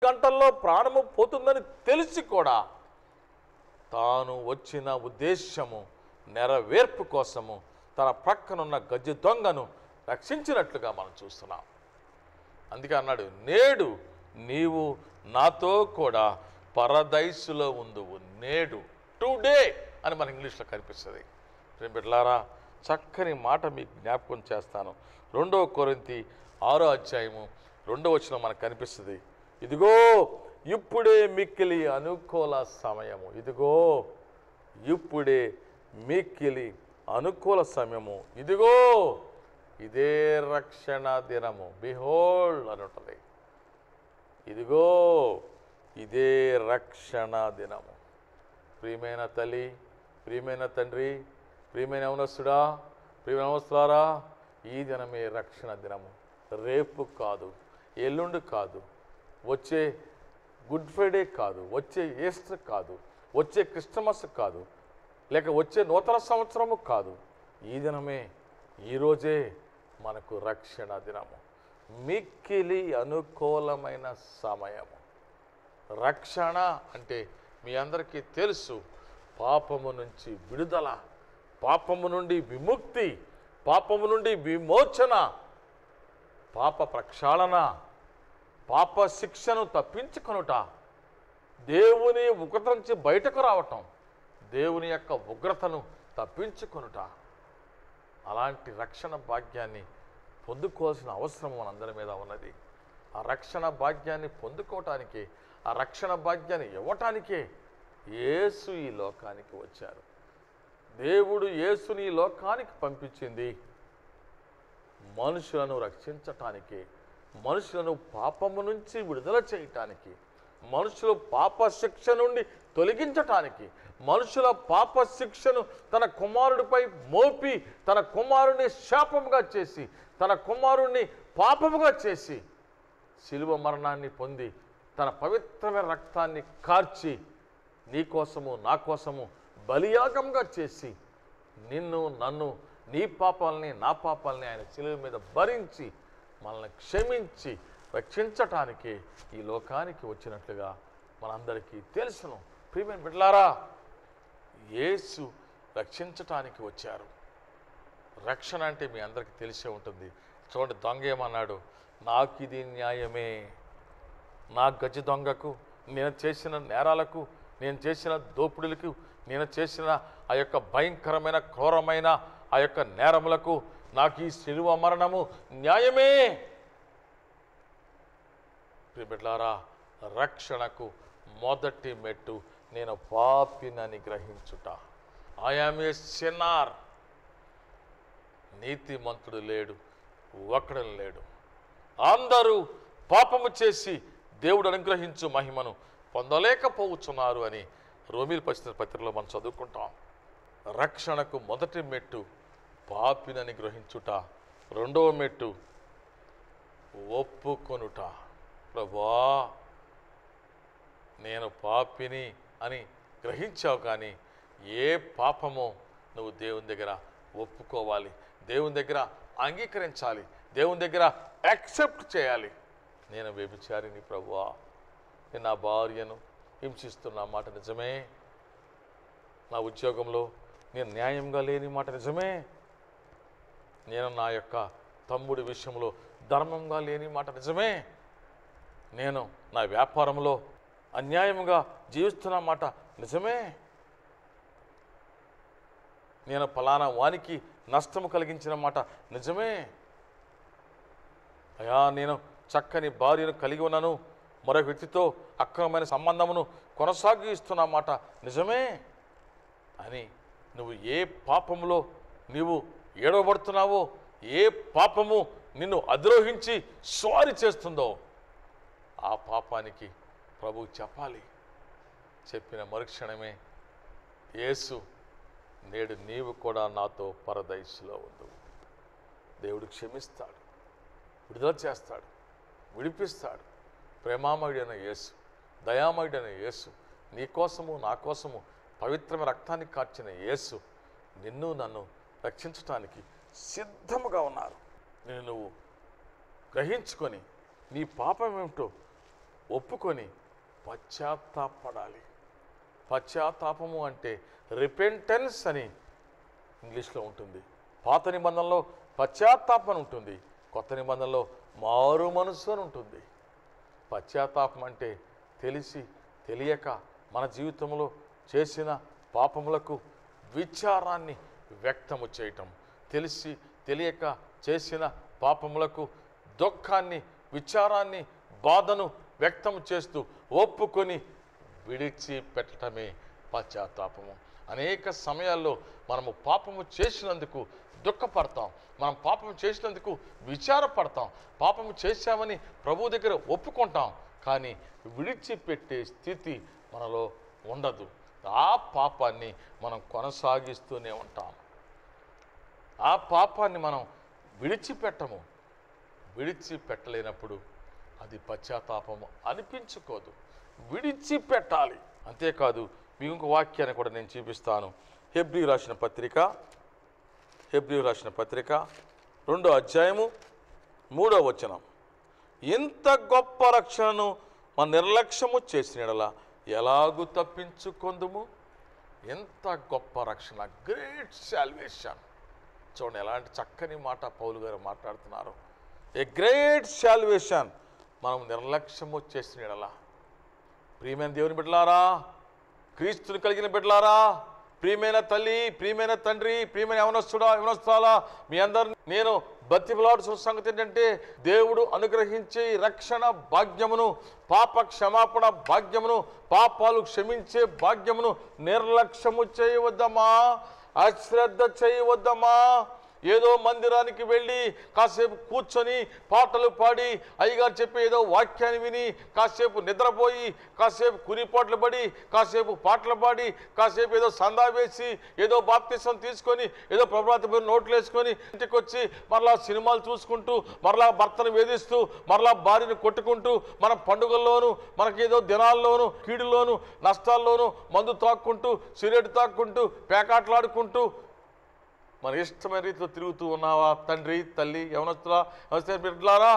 గంటల్లో ప్రాణము పోతుందని తెలిసి కూడా తాను వచ్చిన ఉద్దేశము నెరవేర్పు కోసము తన ప్రక్కనున్న గజ్జి దొంగను రక్షించినట్లుగా మనం చూస్తున్నాం. అందుకే అన్నాడు, నేడు నీవు నాతో కూడా పరదైసులో ఉందువు. నేడు, టుడే అని మన ఇంగ్లీష్లో కనిపిస్తుంది. బిడ్డలారా, చక్కని మాట మీకు జ్ఞాపకం చేస్తాను. 2 కొరింథీ 6వ అధ్యాయము 2వ వచనం మనకు కనిపిస్తుంది. ఇదిగో ఇప్పుడే మిక్కిలి అనుకూల సమయము. ఇదిగో ఇప్పుడే మిక్కిలి అనుకూల సమయము. ఇదిగో ఇదే రక్షణ దినము. బిహోల్డ్ అని ఉంటుంది. ఇదిగో ఇదే రక్షణ దినము. ప్రియమైన తల్లి, ప్రియమైన తండ్రి, ప్రియమైన యవనస్తుడా, ప్రియమైన యవనస్తులారా, ఈ దినమే రక్షణ దినము. రేపు కాదు, ఎల్లుండి కాదు, వచ్చే గుడ్ ఫ్రైడే కాదు, వచ్చే ఈస్టర్ కాదు, వచ్చే క్రిస్టమస్ కాదు, లేక వచ్చే నూతన సంవత్సరము కాదు. ఈ దినమే, ఈరోజే మనకు రక్షణ దినము. మిక్కిలి అనుకూలమైన సమయము. రక్షణ అంటే మీ అందరికీ తెలుసు, పాపము నుంచి విడుదల, పాపము నుండి విముక్తి, పాపము నుండి విమోచన, పాప ప్రక్షాళన, పాప శిక్షను తప్పించుకొనుట, దేవుని ఉగ్రత నుంచి బయటకు రావటం, దేవుని యొక్క ఉగ్రతను తప్పించుకొనుట. అలాంటి రక్షణ భాగ్యాన్ని పొందుకోవాల్సిన అవసరం మనందరి మీద ఉన్నది. ఆ రక్షణ భాగ్యాన్ని పొందుకోవటానికి, ఆ రక్షణ భాగ్యాన్ని ఇవ్వటానికే యేసు ఈ లోకానికి వచ్చారు. దేవుడు యేసుని ఈ లోకానికి పంపించింది మనుషులను రక్షించటానికి, మనుషులను పాపము నుంచి విడుదల చేయటానికి, మనుషులు పాప శిక్ష నుండి తొలగించటానికి, మనుషుల పాప శిక్షను తన కుమారుడిపై మోపి తన కుమారుణ్ణి శాపముగా చేసి, తన కుమారుణ్ణి పాపముగా చేసి, శిలువ మరణాన్ని పొంది తన పవిత్రమైన రక్తాన్ని కార్చి నీ కోసము నా కోసము బలియాగంగా చేసి, నిన్ను నన్ను, నీ పాపాలని నా పాపాలని ఆయన శిలువ మీద భరించి మనల్ని క్షమించి రక్షించటానికి ఈ లోకానికి వచ్చినట్లుగా మనందరికీ తెలుసును. ప్రియమైన బిడ్డలారా, యేసు రక్షించటానికి వచ్చారు. రక్షణ అంటే మీ అందరికీ తెలిసే ఉంటుంది. చూడండి, దొంగ ఏమన్నాడు? నాకు ఇది న్యాయమే, నా గజ దొంగకు, నేను చేసిన నేరాలకు, నేను చేసిన దోపిడులకు, నేను చేసిన ఆ యొక్క భయంకరమైన క్రూరమైన ఆ యొక్క నేరములకు నాకు ఈ శిలువ మరణము న్యాయమే. ప్రియబిడ్డలారా, రక్షణకు మొదటి మెట్టు నేను పాపినని గ్రహించుట. I am a sinner. నీతిమంతుడు లేడు, ఒక్కడు లేడు. అందరూ పాపము చేసి దేవుడు అనుగ్రహించు మహిమను పొందలేకపోవచ్చున్నారు అని రోమీయుల పత్రికలో మనం చదువుకుంటాం. రక్షణకు మొదటి మెట్టు పాపినని గ్రహించుట. రెండవ మెట్టు ఒప్పుకొనుట. ప్రభువా, నేను పాపిని అని గ్రహించావు, కానీ ఏ పాపమో నువ్వు దేవుని దగ్గర ఒప్పుకోవాలి, దేవుని దగ్గర అంగీకరించాలి, దేవుని దగ్గర యాక్సెప్ట్ చేయాలి. నేను వ్యభిచారిని ప్రభువా, నేను నా భార్యను హింసిస్తున్న మాట నిజమే, నా ఉద్యోగంలో నేను న్యాయంగా లేని మాట నిజమే, నేను నా యొక్క తమ్ముడి విషయంలో ధర్మంగా లేని మాట నిజమే, నేను నా వ్యాపారంలో అన్యాయంగా జీవిస్తున్న మాట నిజమే, నేను ఫలానా వానికి నష్టము కలిగించిన మాట నిజమే, అయ్యా నేను చక్కని భార్యను కలిగి ఉన్నాను, మరొక వ్యక్తితో అక్రమమైన సంబంధమును కొనసాగిస్తున్న మాట నిజమే అని నువ్వు ఏ పాపములో నీవు ఏడవబడుతున్నావో, ఏ పాపము నిన్ను అధిరోహించి స్వారీ చేస్తుందో ఆ పాపానికి ప్రభువు చెప్పాలి. చెప్పిన మరుక్షణమే యేసు, నేడు నీవు కూడా నాతో పరదైసులో ఉండు. దేవుడు క్షమిస్తాడు, విడుదల చేస్తాడు, విడిపిస్తాడు. ప్రేమామయుడైన యేసు, దయామయుడైన యేసు, నీ కోసము నా కోసము పవిత్రమైన రక్తాన్ని కార్చిన యేసు నిన్ను నన్ను రక్షించటానికి సిద్ధముగా ఉన్నారు. నేను నువ్వు గ్రహించుకొని నీ పాపం ఏమిటో ఒప్పుకొని పశ్చాత్తాపడాలి. పశ్చాత్తాపము అంటే రిపెంటెన్స్ అని ఇంగ్లీష్లో ఉంటుంది. పాత నిబంధనలో పశ్చాత్తాపం అని ఉంటుంది, కొత్త నిబంధనలో మారు మనసు అని ఉంటుంది. పశ్చాత్తాపం అంటే తెలిసి తెలియక మన జీవితంలో చేసిన పాపములకు విచారాన్ని వ్యక్తము చేయటం, తెలిసి తెలియక చేసిన పాపములకు దుఃఖాన్ని, విచారాన్ని, బాధను వ్యక్తం చేస్తూ ఒప్పుకొని విడిచిపెట్టడమే పశ్చాత్తాపము. అనేక సమయాల్లో మనము పాపము చేసినందుకు దుఃఖపడతాం, మనం పాపం చేసినందుకు విచారపడతాం, పాపము చేశామని ప్రభు దగ్గర ఒప్పుకుంటాం, కానీ విడిచిపెట్టే స్థితి మనలో ఉండదు. ఆ పాపాన్ని మనం కొనసాగిస్తూనే ఉంటాం. ఆ పాపాన్ని మనం విడిచిపెట్టము. విడిచిపెట్టలేనప్పుడు అది పశ్చాత్తాపము అనిపించుకోదు. విడిచిపెట్టాలి. అంతేకాదు, మీకు ఇంకో వాక్యాన్ని కూడా నేను చూపిస్తాను. హెబ్రీయులకు రాసిన పత్రిక 2వ అధ్యాయము 3వ వచనం. ఇంత గొప్ప రక్షణను మన నిర్లక్ష్యము చేసిన యెడల ఎలాగూ తప్పించుకొందుము. ఎంత గొప్ప రక్షణ, గ్రేట్ సాల్వేషన్. చూడండి ఎలాంటి చక్కని మాట పౌలు గారు మాట్లాడుతున్నారు. ఏ గ్రేట్ సాల్వేషన్ మనం నిర్లక్ష్యము చేసిన యెడల. ప్రియమైన దేవుని బిడ్డలారా, క్రీస్తుని కలిగిన బిడ్డలారా, ప్రియమైన తల్లి, ప్రియమైన తండ్రి, ప్రియమైన యవనస్తులా, మీ అందరిని నేను బతిమలాడుతున్న సంగతి ఏంటంటే, దేవుడు అనుగ్రహించే రక్షణ భాగ్యమును, పాప క్షమాపణ భాగ్యమును, పాపాలు క్షమించే భాగ్యమును నిర్లక్ష్యము చేయవద్దమా, అశ్రద్ధ చేయవద్దమా. ఏదో మందిరానికి వెళ్ళి కాసేపు కూర్చొని పాటలు పాడి అయ్యగారు చెప్పి ఏదో వాక్యాన్ని విని కాసేపు నిద్రపోయి, కాసేపు కురిపాట్లు పడి, కాసేపు పాటలు పాడి, కాసేపు ఏదో సందా వేసి, ఏదో బాప్తిసం తీసుకొని, ఏదో ప్రభాత నోట్లు వేసుకొని ఇంటికి వచ్చి మరలా సినిమాలు చూసుకుంటూ, మరలా భర్తను వేధిస్తూ, మరలా భార్యను కొట్టుకుంటూ, మన పండుగల్లోనూ, మనకి ఏదో దినాల్లోనూ, కీడులోనూ, నష్టాల్లోనూ మందు తాక్కుంటూ, సిగరెట్ తాక్కుంటూ, పేకాట్లాడుకుంటూ మన ఇష్టమైన రీతిలో తిరుగుతూ ఉన్నావా? తండ్రి, తల్లి, యవనస్తులా, బిడ్డలారా,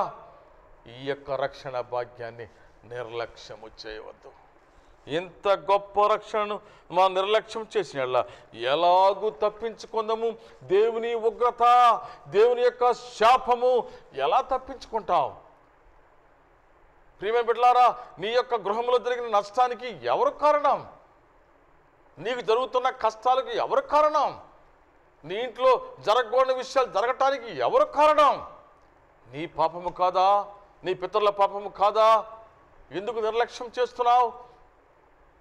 ఈ యొక్క రక్షణ భాగ్యాన్ని నిర్లక్ష్యము చేయవద్దు. ఇంత గొప్ప రక్షణను మనం నిర్లక్ష్యం చేసిన యెడల ఎలాగూ తప్పించుకుందాము. దేవుని ఉగ్రత, దేవుని యొక్క శాపము ఎలా తప్పించుకుంటావు? ప్రియమైన బిడ్డలారా, నీ యొక్క గృహంలో జరిగిన నష్టానికి ఎవరు కారణం? నీకు జరుగుతున్న కష్టాలకు ఎవరు కారణం? నీ ఇంట్లో జరగకూడని విషయాలు జరగటానికి ఎవరు కారణం? నీ పాపము కాదా? నీ పితరుల పాపము కాదా? ఎందుకు నిర్లక్ష్యం చేస్తున్నావు?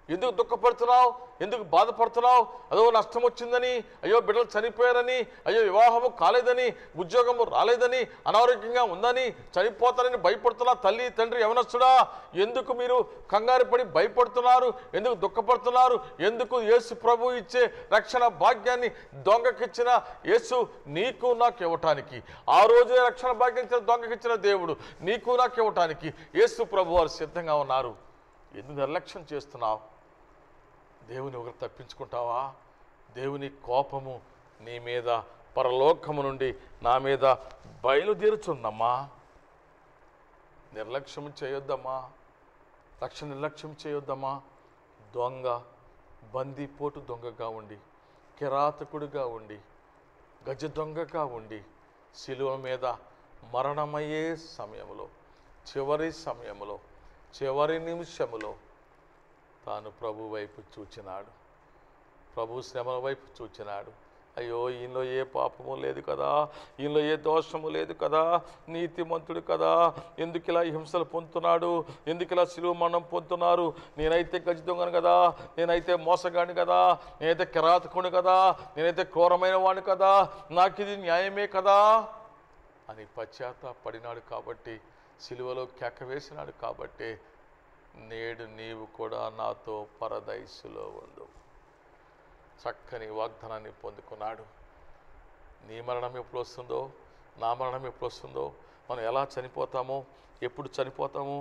ఎందుకు దుఃఖపడుతున్నావు? ఎందుకు బాధపడుతున్నావు? అదో నష్టం వచ్చిందని, అయ్యో బిడ్డలు చనిపోయారని, అయ్యో వివాహము కాలేదని, ఉద్యోగము రాలేదని, అనారోగ్యంగా ఉందని, చనిపోతారని భయపడుతున్నా తల్లి, తండ్రి, యవనస్తుడా, ఎందుకు మీరు కంగారు పడి భయపడుతున్నారు? ఎందుకు దుఃఖపడుతున్నారు? ఎందుకు యేసు ప్రభు ఇచ్చే రక్షణ భాగ్యాన్ని దొంగకిచ్చిన యేసు నీకు నాకు ఇవ్వటానికి, ఆ రోజే రక్షణ భాగ్యం ఇచ్చిన దొంగకిచ్చిన దేవుడు నీకు నాకు ఇవ్వటానికి యేసు ప్రభు వారు సిద్ధంగా ఉన్నారు. ఎందుకు నిర్లక్ష్యం చేస్తున్నావు? దేవుని ఒకరు తప్పించుకుంటావా? దేవుని కోపము నీ మీద పరలోకము నుండి నా మీద బయలుదేరుచుందమ్మా. నిర్లక్ష్యం చేయొద్దమ్మా. రక్షణ నిర్లక్ష్యం చేయొద్దమ్మా. దొంగ, బందిపోటు దొంగగా ఉండి, కిరాతకుడిగా ఉండి, గజ దొంగగా ఉండి, శిలువ మీద మరణమయ్యే సమయంలో, చివరి సమయంలో, చివరి నిమిషములో తాను ప్రభు వైపు చూచినాడు. ప్రభు శ్రమల వైపు చూచినాడు. అయ్యో, ఈయనలో ఏ పాపము లేదు కదా, ఈయనలో ఏ దోషము లేదు కదా, నీతిమంతుడు కదా, ఎందుకు ఇలా హింసలు పొందుతున్నాడు, ఎందుకు ఇలా శిలువ మరణం పొందుతున్నారు? నేనైతే గజ దొంగను కదా, నేనైతే మోసగాడిని కదా, నేనైతే కిరాతకుని కదా, నేనైతే క్రూరమైన వాడిని కదా, నాకు ఇది న్యాయమే కదా అని పశ్చాత్తాపడినాడు. కాబట్టి శిలువలో కేక వేసినాడు. కాబట్టి నేడు నీవు కూడా నాతో పరదైసులో ఉండు. చక్కని వాగ్దానాన్ని పొందుకున్నాడు. నీ మరణం ఎప్పుడు వస్తుందో, నా మరణం ఎప్పుడు వస్తుందో, మనం ఎలా చనిపోతామో, ఎప్పుడు చనిపోతామో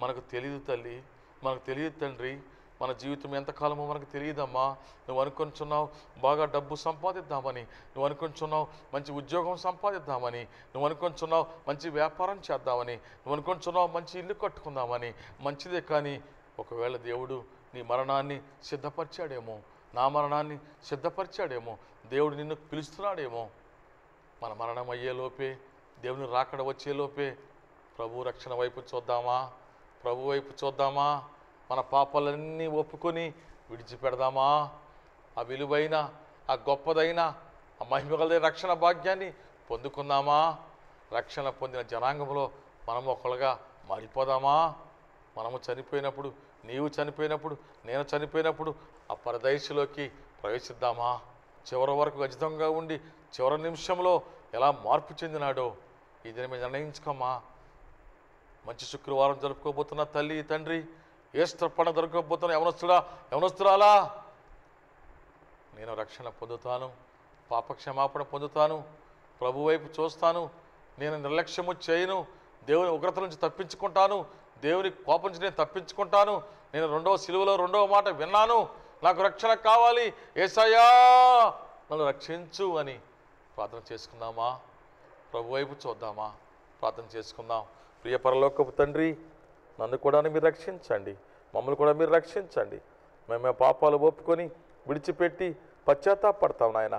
మనకు తెలియదు తల్లి, మనకు తెలియదు తండ్రి. మన జీవితం ఎంతకాలమో మనకు తెలియదమ్మా. నువ్వు అనుకుంటున్నావు బాగా డబ్బు సంపాదిద్దామని, నువ్వు అనుకుంటున్నావు మంచి ఉద్యోగం సంపాదిద్దామని, నువ్వు అనుకుంటున్నావు మంచి వ్యాపారం చేద్దామని, నువ్వు అనుకుంటున్నావు మంచి ఇల్లు కట్టుకుందామని. మంచిదే, కానీ ఒకవేళ దేవుడు నీ మరణాన్ని సిద్ధపరిచాడేమో, నా మరణాన్ని సిద్ధపరిచాడేమో, దేవుడు నిన్ను పిలుస్తున్నాడేమో. మన మరణం అయ్యేలోపే, దేవుని రాకడ వచ్చేలోపే ప్రభు రక్షణ వైపు చూద్దామా, ప్రభు వైపు చూద్దామా. మన పాపాలన్నీ ఒప్పుకొని విడిచిపెడదామా. ఆ విలువైన, ఆ గొప్పదైన, ఆ మహిమగల రక్షణ భాగ్యాన్ని పొందుకుందామా. రక్షణ పొందిన జనాంగంలో మనము ఒకళ్ళుగా మారిపోదామా. మనము చనిపోయినప్పుడు, నీవు చనిపోయినప్పుడు, నేను చనిపోయినప్పుడు ఆ పరదైసులోకి ప్రవేశిద్దామా. చివరి వరకు ఖచ్చితంగా ఉండి చివరి నిమిషంలో ఎలా మార్పు చెందినాడో ఈ దినం మీద నిర్ణయించుకోమా. మంచి శుక్రవారం జరుపుకోబోతున్న తల్లి, తండ్రి, ఈస్టర్ పండుగ జరుపుకోబోతున్న యవనస్తురాలా, నేను రక్షణ పొందుతాను, పాపక్షమాపణ పొందుతాను, ప్రభు వైపు చూస్తాను, నేను నిర్లక్ష్యము చేయను, దేవుని ఉగ్రత నుంచి తప్పించుకుంటాను, దేవుని కోపం నుంచి నేను తప్పించుకుంటాను, నేను రెండవ సిలువలో రెండవ మాట విన్నాను, నాకు రక్షణ కావాలి, యేసయ్యా నన్ను రక్షించు అని ప్రార్థన చేసుకుందామా. ప్రభు వైపు చూద్దామా, ప్రార్థన చేసుకుందాం. ప్రియ పరలోకపు తండ్రి, నన్ను కూడా మీరు రక్షించండి, మమ్మల్ని కూడా మీరు రక్షించండి. మేము పాపాలు ఒప్పుకొని విడిచిపెట్టి పశ్చాత్తాపడతాం నాయన.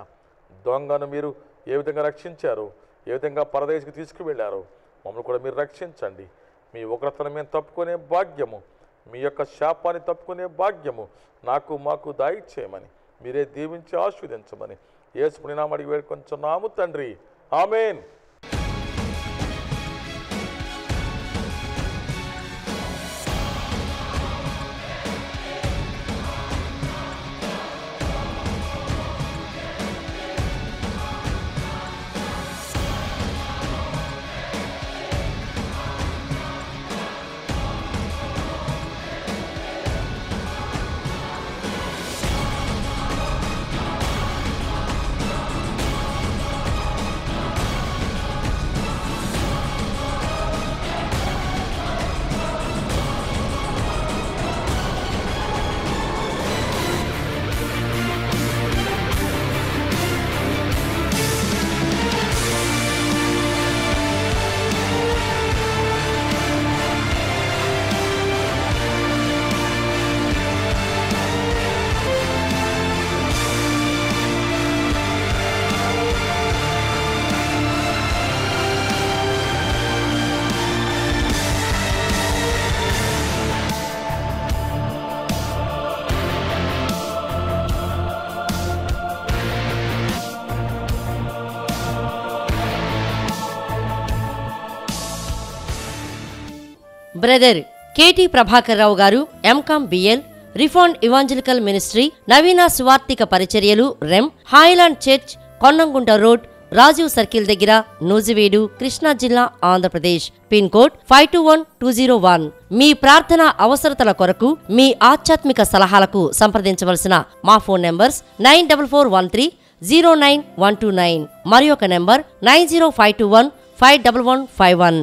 దొంగను మీరు ఏ విధంగా రక్షించారు, ఏ విధంగా పరదేశికి తీసుకువెళ్ళారు, మమ్మల్ని కూడా మీరు రక్షించండి. మీ ఉగ్రతను మేము తప్పుకునే భాగ్యము, మీ యొక్క శాపాన్ని తప్పుకునే భాగ్యము నాకు మాకు దయచేయమని, మీరే దీవించి ఆశీర్వదించమని యేసు నామమున అడిగి వేడుకొంచున్నాము తండ్రి. Amen. Brother KT Prabhakar Rao garu M Com BL, reformed evangelical ministry, నవీన సువార్తిక పరిచర్యలు, రెమ్, highland church, Konnanguntta road, Rajiv circle దగ్గర, నూజివీడు, కృష్ణా జిల్లా, ఆంధ్రప్రదేశ్. Pin code 521201. మీ ప్రార్థన అవసరతల కొరకు మీ ఆధ్యాత్మిక సలహాలకు సంప్రదించవలసిన మా ఫోన్ నంబర్స్ 94413091129 మరి ఒక నంబర్ 90521511151.